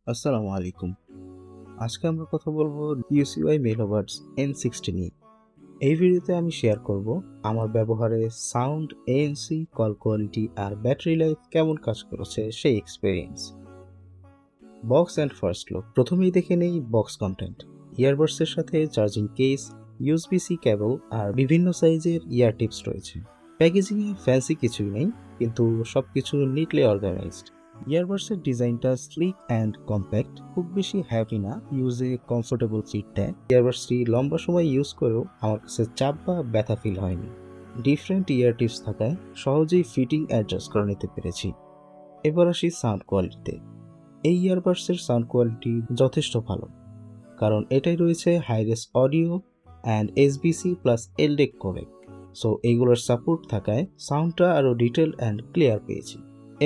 আসসালামু আলাইকুম। আজকে আমরা কথা বলবো ইউসিওয়াই মেলোবাডস N60 নিয়ে। এই ভিডিওতে আমি শেয়ার করব আমার ব্যবহারে সাউন্ড, ANC, কল কোয়ালিটি আর ব্যাটারি লাইফ কেমন কাজ করেছে সেই experience. Box and first look. প্রথমেই দেখে নেই বক্স কন্টেন্ট। ইয়ারবাডসের সাথে চার্জিং কেস, USB-C কেবল আর বিভিন্ন সাইজের ইয়ার টিপস রয়েছে। প্যাকেজিংয়ে ফ্যান্সি কিছুই নেই, কিন্তু সবকিছু নিটলি অর্গানাইজড। ইয়ারবাডসের ডিজাইনটা স্লিক অ্যান্ড কম্প্যাক্ট, খুব বেশি হ্যাভি না, ইউজে কমফোর্টেবল ফিট দেয়। ইয়ারবাডসটি লম্বা সময় ইউজ করেও আমার কাছে চাপ বা ব্যথা ফিল হয়নি। ডিফারেন্ট ইয়ার টিপস থাকায় সহজেই ফিটিং অ্যাডজাস্ট করে নিতে পেরেছি। এবার আসি সাউন্ড কোয়ালিটিতে। এই ইয়ারবাডসের সাউন্ড কোয়ালিটি যথেষ্ট ভালো, কারণ এটাই রয়েছে hi-res audio and SBC plus এলডেক codec. So এইগুলোর সাপোর্ট থাকায় সাউন্ডটা আরও ডিটেল অ্যান্ড ক্লিয়ার পেয়েছি।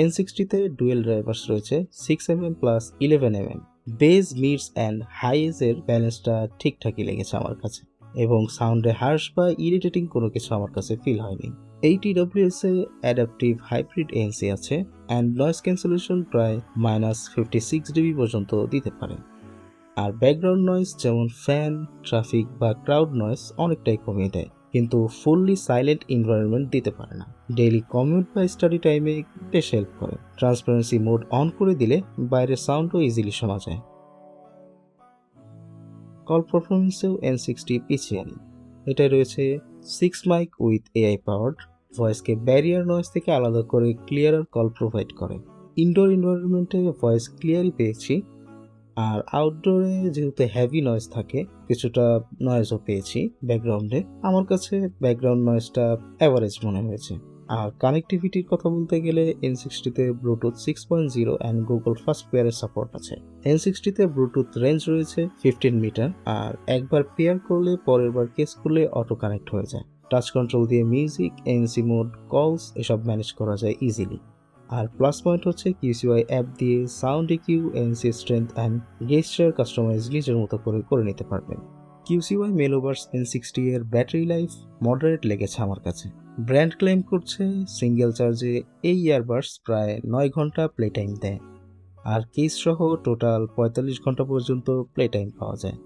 N60তে ডুয়েল ড্রাইভার্স রয়েছে 6mm plus 11mm। Bass, mids and হাইজের ব্যালেন্সটা ঠিকঠাকই লেগেছে আমার কাছে, এবং সাউন্ডে হার্শ বা ইরিটেটিং কোনো কিছু আমার কাছে ফিল হয়নি। এই TWS এ অ্যাডাপটিভ হাইব্রিড ANC আছে অ্যান্ড নয়েজ ক্যান্সেলেশন প্রায় -56 dB পর্যন্ত দিতে পারে। আর ব্যাকগ্রাউন্ড নয়েজ যেমন ফ্যান, ট্রাফিক বা ক্রাউড নয়েজ অনেকটাই কমিয়ে দেয়, কিন্তু ফুললি সাইলেন্ট এনভায়রনমেন্ট দিতে পারে না। ডেইলি কমিউট বা স্টাডি টাইমে বেশ হেল্প করে। ট্রান্সপারেন্সি মোড অন করে দিলে বাইরের সাউন্ডও ইজিলি শোনা যায়। কল পারফরমেন্সেও N60 পিছিয়ে নেই। এটাই রয়েছে 6 মাইক উইথ AI পাওয়ার্ড, ভয়েসকে ব্যারিয়ার নয়েজ থেকে আলাদা করে ক্লিয়ারার কল প্রোভাইড করে। ইনডোর এনভায়রনমেন্টে ভয়েস ক্লিয়ারই পেয়েছি, আর আউটডোরে যেহেতু হেভি নয়েজ থাকে, কিছুটা নয়েজও পেয়েছি ব্যাকগ্রাউন্ডে। আমার কাছে ব্যাকগ্রাউন্ড নয়েজটা অ্যাভারেজ মনে হয়েছে। আর কানেক্টিভিটির কথা বলতে গেলে N60তে ব্লুটুথ 6.0 অ্যান্ড গুগল ফার্স্ট পেয়ারের সাপোর্ট আছে। N60তে ব্লুটুথ রেঞ্জ রয়েছে 15 মিটার, আর একবার পেয়ার করলে পরের বার কেস করলে অটো কানেক্ট হয়ে যায়। টাচ কন্ট্রোল দিয়ে মিউজিক, ANC মোড, কলস এসব ম্যানেজ করা যায় ইজিলি। আর প্লাস পয়েন্ট হচ্ছে কিউসিওয়াই অ্যাপ দিয়ে sound EQ, NC strength and gesture customise নিজের মতো করে নিতে পারবেন। কিউসিওয়াই মেলোভার্স N60 এর ব্যাটারি লাইফ মডারেট লেগেছে আমার কাছে। ব্র্যান্ড ক্লেম করছে সিঙ্গেল চার্জে এই ইয়ারবাডস প্রায় 9 ঘন্টা প্লে টাইম দেয়, আর কেস সহ টোটাল 45 ঘন্টা পর্যন্ত প্লে টাইম পাওয়া যায়।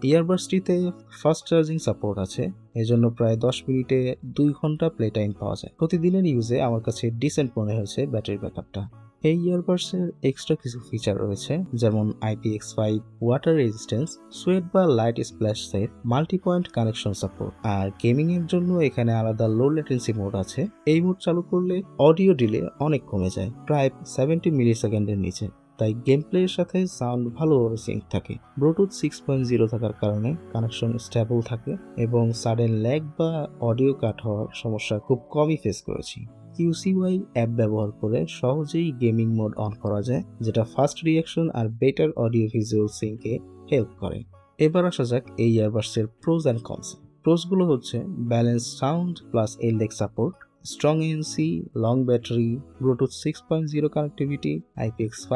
ইয়ারবাডসটিতে ফাস্ট চার্জিং সাপোর্ট আছে, এজন্য প্রায় 10 মিনিটে 2 ঘন্টা প্লে টাইম পাওয়া যায়। প্রতিদিনের ইউজে আমার কাছে ডিসেন্ট মনে হয়েছে ব্যাটারি ব্যাকআপটা। এই ইয়ারবাডসের এক্সট্রা কিছু ফিচার রয়েছে, যেমন IPX5 ওয়াটার রেজিস্ট্যান্স, সোয়েট বা light splash set, multi point connection support, আর গেমিং এর জন্য এখানে আলাদা লো লেটেন্সি মোড আছে। এই মোড চালু করলে অডিও ডিলে অনেক কমে যায়, প্রায় 70 মিলি সেকেন্ডের নিচে। তাই গেম প্লের সাথে সাউন্ড ভালোভাবে সিঙ্ক থাকে। ব্লুটুথ 6.0 থাকার কারণে কানেকশন স্টেবল থাকে, এবং সাডেন ল্যাগ বা অডিও কাট হওয়ার সমস্যা খুব কমই ফেস করেছি। কিউসিওয়াই অ্যাপ ব্যবহার করে সহজেই গেমিং মোড অন করা যায়, যেটা ফাস্ট রিঅ্যাকশন আর বেটার অডিও ভিজুয়াল সিঙ্কে হেল্প করে। এবার আসা যাক এই ইয়ারবাডসের প্রোজ অ্যান্ড কনস। প্রোজগুলো হচ্ছে balance sound plus এলডেক support, strong ANC, long battery, Bluetooth 6.0 connectivity, IPX5,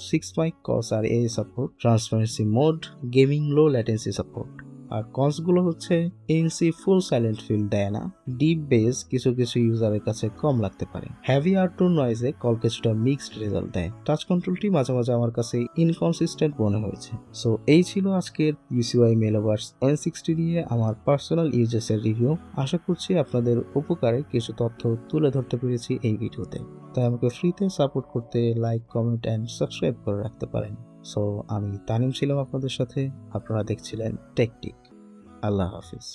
6 mic cos আর AA support, transparency mode, gaming low latency support। আর কনসগুলো হচ্ছে ANC ফুল silent feel দেয় না, deep base কিছু কিছু ইউজারের কাছে কম লাগতে পারে, হেভি আউটডোর নয়েজে কল কিছুটা মিক্সড রেজাল্ট দেয়। টাচ কন্ট্রোলটি মাঝে মাঝে আমার কাছে ইনকনসিস্টেন্ট মনে হয়েছে। সো এই ছিল আজকের ইউসিওয়াই মেলোভার্স N60 নিয়ে আমার পার্সোনাল ইউজেসের রিভিউ। আশা করছি আপনাদের উপকারে কিছু তথ্য তুলে ধরতে পেরেছি এই ভিডিওতে। তাই আমাকে ফ্রিতে সাপোর্ট করতে লাইক, কমেন্ট অ্যান্ড সাবস্ক্রাইব করে রাখতে পারেন। সো আমি তানিম ছিলাম আপনাদের সাথে, আপনারা দেখছিলেন টেকটিক। আল্লাহ হাফিজ।